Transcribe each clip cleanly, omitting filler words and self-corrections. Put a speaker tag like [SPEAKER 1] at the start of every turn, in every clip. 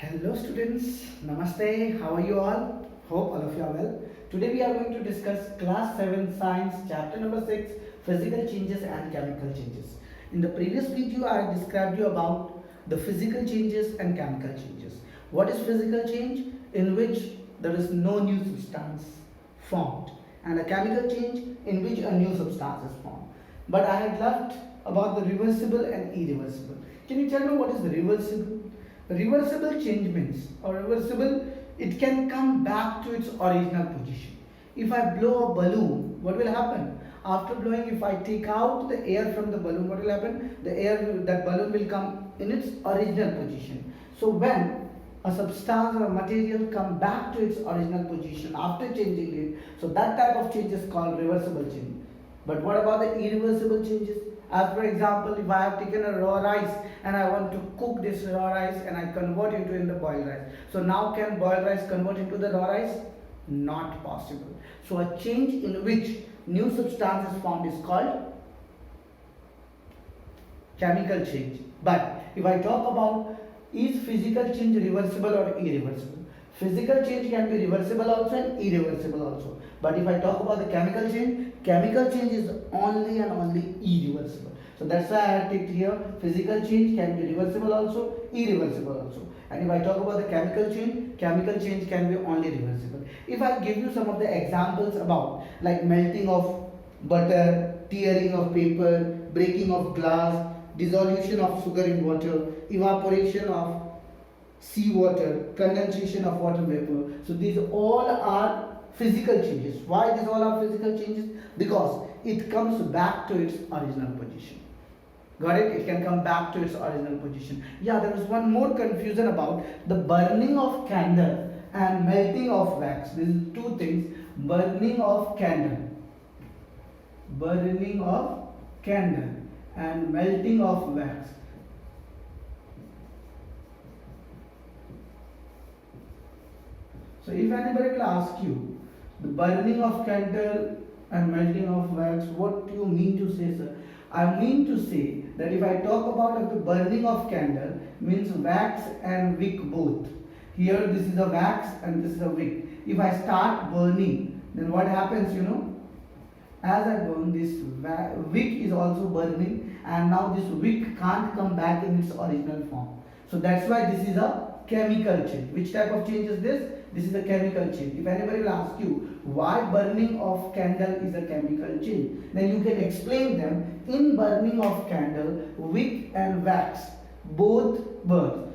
[SPEAKER 1] Hello students, Namaste, how are you all? Hope all of you are well. Today we are going to discuss class 7 science chapter number 6 physical changes and chemical changes. In the previous video I described you about the physical changes and chemical changes. What is physical change? In which there is no new substance formed, and a chemical change in which a new substance is formed. But I had left about the reversible and irreversible. Can you tell me what is the reversible? Reversible change means, or reversible, it can come back to its original position. If I blow a balloon, what will happen? After blowing, if I take out the air from the balloon, what will happen? The air, that balloon will come in its original position. So when a substance or a material come back to its original position after changing it, so that type of change is called reversible change. But what about the irreversible changes? As for example, if I have taken a raw rice and I want to cook this raw rice and I convert into in the boiled rice. So now can boiled rice convert into the raw rice? Not possible. So a change in which new substance is formed is called chemical change. But if I talk about is physical change reversible or irreversible? Physical change can be reversible also and irreversible also. But if I talk about the chemical change is only and only irreversible. So that's why I have taken here physical change can be reversible also, irreversible also. And if I talk about the chemical change can be only reversible. If I give you some of the examples about like melting of butter, tearing of paper, breaking of glass, dissolution of sugar in water, evaporation of seawater, condensation of water vapor. So these all are physical changes. Why these all are physical changes? Because it comes back to its original position. Got it? It can come back to its original position. Yeah, there is one more confusion about the burning of candle and melting of wax. These are two things. Burning of candle and melting of wax. So if anybody will ask you the burning of candle and melting of wax, what do you mean to say, sir? I mean to say that if I talk about the burning of candle means wax and wick both. Here this is a wax and this is a wick. If I start burning, then what happens, you know? As I burn, this wick is also burning, and now this wick can't come back in its original form. So that's why this is a chemical change. Which type of change is this? This is a chemical change. If anybody will ask you why burning of candle is a chemical change, then you can explain them. In burning of candle, wick and wax both burn.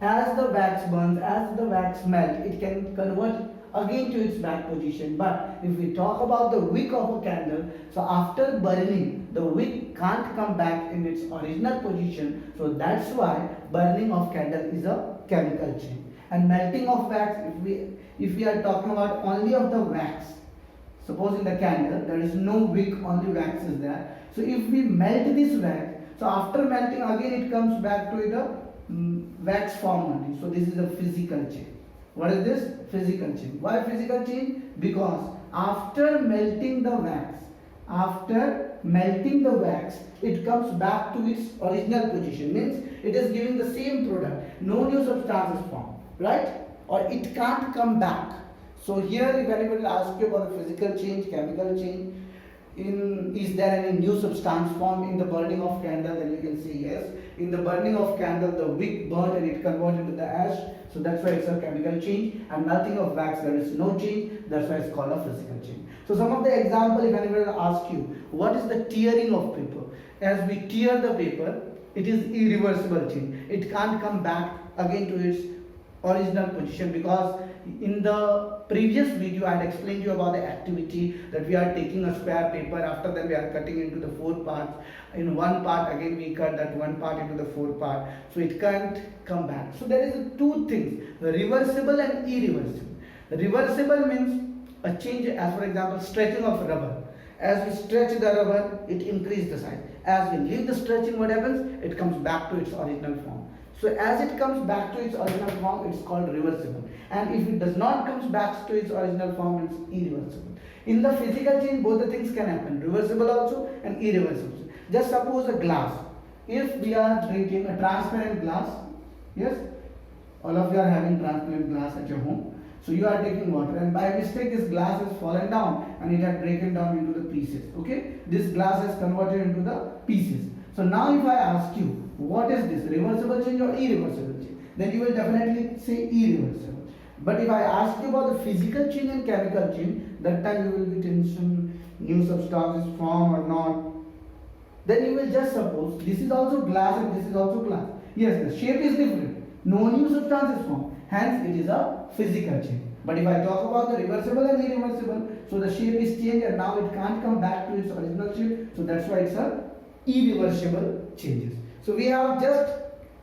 [SPEAKER 1] As the wax burns, as the wax melts, it can convert again to its back position. But if we talk about the wick of a candle, so after burning, the wick can't come back in its original position. So that's why burning of candle is a chemical change. And melting of wax, if we are talking about only of the wax, suppose in the candle there is no wick, only wax is there. So if we melt this wax, so after melting again it comes back to the wax form only. So this is a physical change. What is this? Physical change. Why physical change? Because after melting the wax, it comes back to its original position. Means it is giving the same product. No new substance is formed, right? Or it can't come back. So here if anybody will ask you about the physical change, chemical change, is there any new substance formed in the burning of candle, then you can say yes. In the burning of candle, the wick burnt and it converted into the ash. So that's why it's a chemical change. And melting of wax, there is no change. That's why it's called a physical change. So some of the example, if anybody will ask you, what is the tearing of paper? As we tear the paper, it is irreversible change. It can't come back again to its original position, because in the previous video I had explained to you about the activity that we are taking a square paper, after that we are cutting into the 4 parts. In one part again we cut that one part into the 4 part, so it can't come back. So there is two things, reversible and irreversible. Reversible means a change, as for example stretching of rubber. As we stretch the rubber, it increases the size. As we leave the stretching, what happens? It comes back to its original form. So as it comes back to its original form, it's called reversible. And if it does not come back to its original form, it's irreversible. In the physical change, both the things can happen, reversible also and irreversible. Just suppose a glass. If we are drinking a transparent glass, yes, all of you are having transparent glass at your home. So you are taking water and by mistake this glass has fallen down and it had broken down into the pieces. Okay, this glass has converted into the pieces. So now if I ask you what is this, reversible change or irreversible change, then you will definitely say irreversible. But if I ask you about the physical change and chemical change, that time you will be thinking new substance is formed or not. Then you will just suppose this is also glass and this is also glass. Yes, the shape is different. No new substance is formed. Hence, it is a physical change. But if I talk about the reversible and irreversible, so the shape is changed and now it can't come back to its original shape. So that's why it's a irreversible changes. So we have just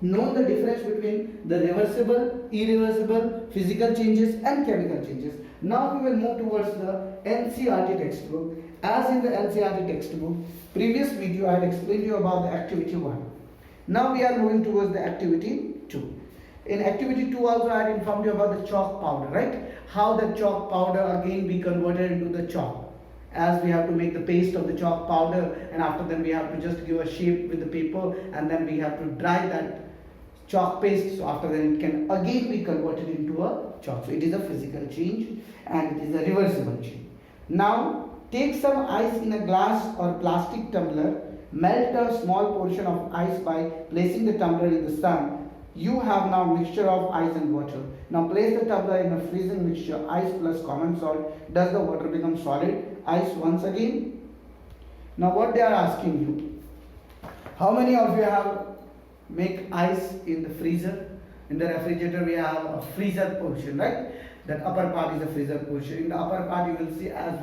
[SPEAKER 1] known the difference between the reversible, irreversible, physical changes and chemical changes. Now we will move towards the NCERT textbook. As in the NCERT textbook, previous video I had explained to you about the activity 1. Now we are moving towards the activity 2. In activity 2 also I had informed you about the chalk powder, right? How the chalk powder again be converted into the chalk. As we have to make the paste of the chalk powder and after then we have to just give a shape with the paper and then we have to dry that chalk paste. So after then it can again be converted into a chalk. So it is a physical change and it is a reversible change. Now take some ice in a glass or plastic tumbler, melt a small portion of ice by placing the tumbler in the sun. You have now mixture of ice and water. Now place the tumbler in a freezing mixture, ice plus common salt. Does the water become solid? Ice once again. Now what they are asking you, how many of you have make ice in the freezer? In the refrigerator we have a freezer portion, right? That upper part is a freezer portion. In the upper part you will see as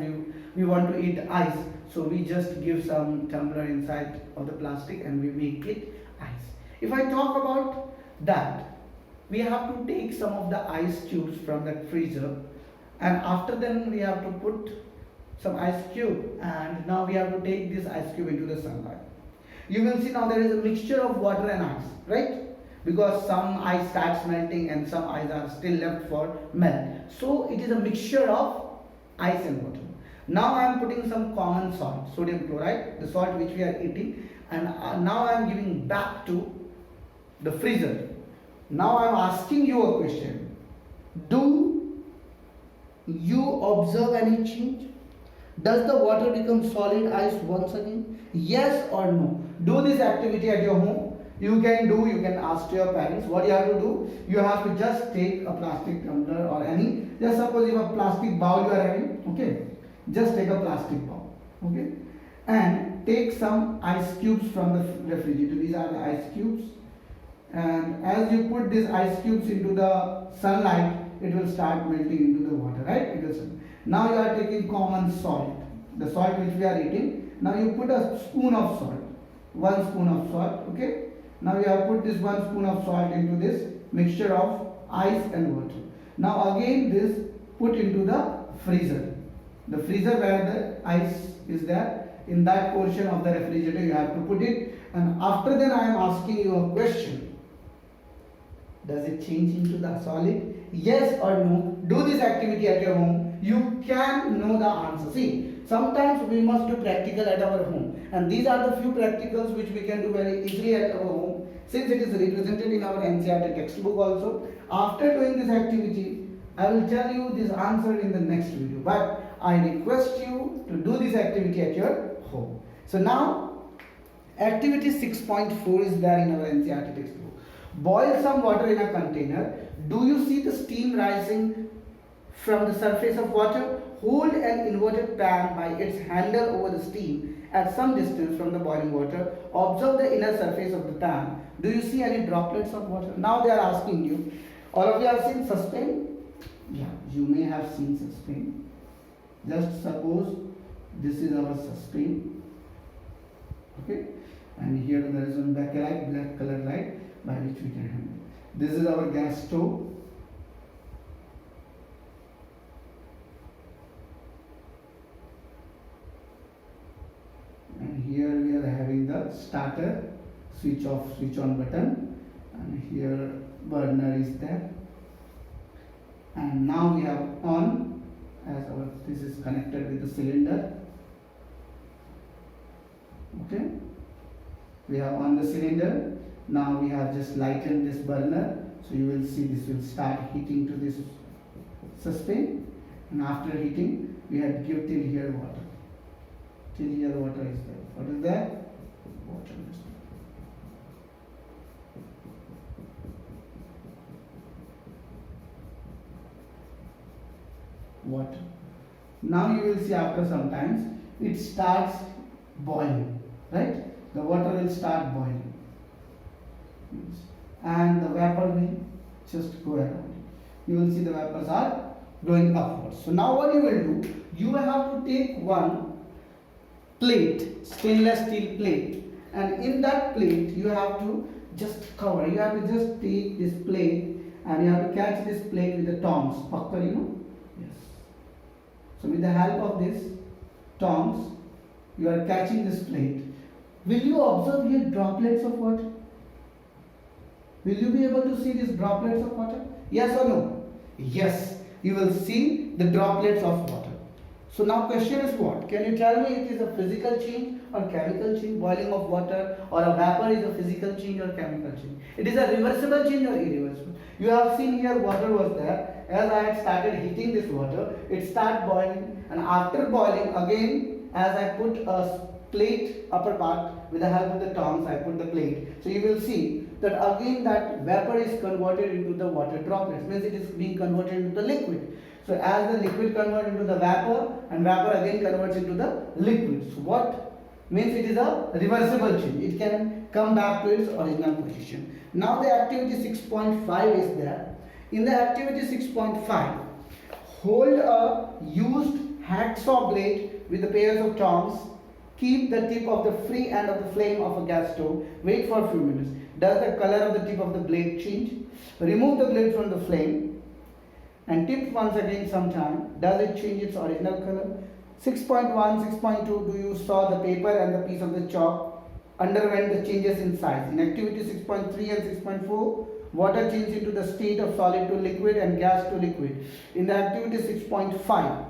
[SPEAKER 1] we want to eat ice, so we just give some tumbler inside of the plastic and we make it ice. If I talk about that, we have to take some of the ice cubes from that freezer and after then we have to put some ice cube and now we have to take this ice cube into the sunlight. You will see now there is a mixture of water and ice, right? Because some ice starts melting and some ice are still left for melt. So it is a mixture of ice and water. Now I am putting some common salt, sodium chloride, the salt which we are eating, and now I am giving back to the freezer. Now I am asking you a question. Do you observe any change? Does the water become solid ice once again? Yes or no? Do this activity at your home. You can ask to your parents. What you have to do, you have to just take a plastic tumbler or any, just suppose you have a plastic bowl you are having, okay? Just take a plastic bowl, okay? And take some ice cubes from the refrigerator. These are the ice cubes. And as you put these ice cubes into the sunlight, it will start melting into the water, right? Now you are taking common salt, the salt which we are eating. Now you put a spoon of salt, 1 spoon of salt, okay? Now you have put this 1 spoon of salt into this mixture of ice and water. Now again this put into the freezer. The freezer where the ice is there, in that portion of the refrigerator you have to put it. And after then I am asking you a question. Does it change into the solid? Yes or no? Do this activity at your home. You can know the answer. See, sometimes we must do practical at our home. And these are the few practicals which we can do very easily at our home. Since it is represented in our NCERT textbook also. After doing this activity, I will tell you this answer in the next video. But I request you to do this activity at your home. So now, activity 6.4 is there in our NCERT textbook. Boil some water in a container. Do you see the steam rising from the surface of water? Hold an inverted pan by its handle over the steam at some distance from the boiling water. Observe the inner surface of the pan. Do you see any droplets of water? Now they are asking you. All of you have seen sustain? Yeah, you may have seen sustain. Just suppose this is our sustain. Okay? And here there is one black color light by which we can handle. This is our gas stove. And here we are having the starter, switch off, switch on button, and here burner is there. And now we have on, as this is connected with the cylinder. Okay, we have on the cylinder. Now we have just lightened this burner, so you will see this will start heating to this sustain, and after heating we had give till here water. Till here water is there. What is that? Water. Water. Now you will see after some times it starts boiling, right? The water will start boiling and the vapor will just go around. You will see the vapors are going upwards. So now what you will do, you will have to take one plate, stainless steel plate, and in that plate you have to just cover. You have to just take this plate and you have to catch this plate with the tongs. Pakkar, you know? Yes. So with the help of this tongs, you are catching this plate. Will you observe here droplets of water? Will you be able to see these droplets of water? Yes or no? Yes, you will see the droplets of water. So now question is what? Can you tell me it is a physical change or chemical change? Boiling of water or a vapor is a physical change or chemical change? It is a reversible change or irreversible? You have seen here water was there. As I had started heating this water, it started boiling, and after boiling again, as I put a plate upper part with the help of the tongs, I put the plate. So you will see that again that vapor is converted into the water droplets, means it is being converted into the liquid. So as the liquid converts into the vapor, and vapor again converts into the liquid. So what means it is a reversible change. It can come back to its original position. Now the activity 6.5 is there. In the activity 6.5, hold a used hacksaw blade with the pairs of tongs. Keep the tip of the free end of the flame of a gas stove. Wait for a few minutes. Does the color of the tip of the blade change? Remove the blade from the flame and tip once again sometime. Does it change its original color? 6.1, 6.2, do you saw the paper and the piece of the chalk underwent the changes in size? In activity 6.3 and 6.4, water changed into the state of solid to liquid and gas to liquid. In the activity 6.5,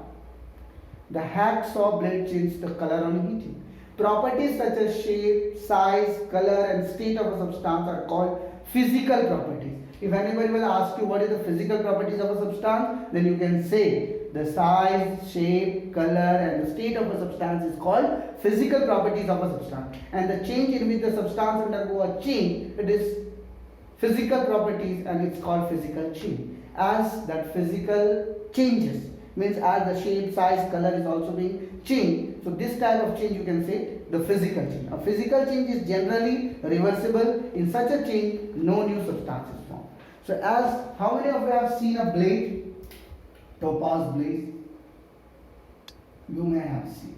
[SPEAKER 1] the hacksaw blade changed the color on heating. Properties such as shape, size, color and state of a substance are called physical properties. If anybody will ask you what is the physical properties of a substance, then you can say the size, shape, color and the state of a substance is called physical properties of a substance. And the change in which the substance undergo a change, it is physical properties and it's called physical change. As that physical changes, means as the shape, size, color is also being changed. So this type of change you can say the physical change. A physical change is generally reversible. In such a change, no new substance is formed. So as how many of you have seen a blade, topaz blade? You may have seen.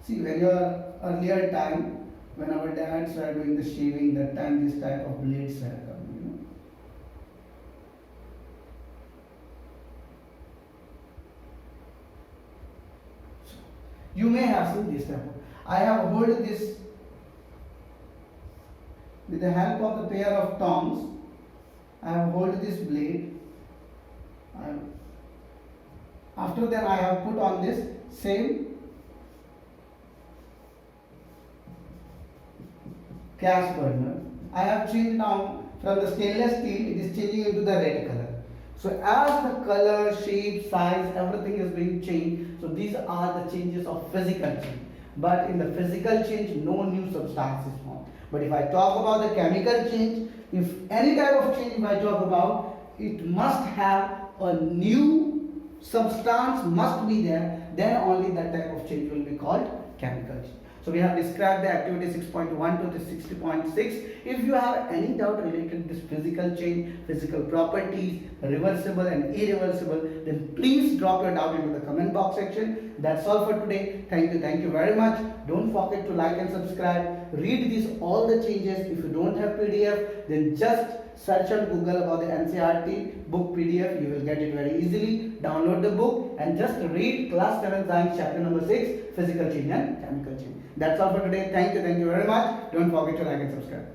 [SPEAKER 1] See, when your earlier time, when our dads were doing the shaving, that time this type of blades were coming, you know. You may have seen this type of. I have hold this with the help of the pair of tongs. I have hold this blade. After that I have put on this same gas burner. I have changed now from the stainless steel, it is changing into the red color. So as the color, shape, size, everything is being changed. So these are the changes of physical change. But in the physical change, no new substance is formed. But if I talk about the chemical change, if any type of change if I talk about, it must have a new substance must be there, then only that type of change will be called chemical change. So we have described the activity 6.1 to the 60.6. If you have any doubt related to this physical change, physical properties, reversible and irreversible, then please drop your doubt into the comment box section. That's all for today. Thank you very much. Don't forget to like and subscribe. Read these all the changes. If you don't have PDF, then just search on Google about the NCERT book PDF. You will get it very easily. Download the book and just read class 7 science chapter number 6, physical change and chemical change. That's all for today. Thank you very much. Don't forget to like and subscribe.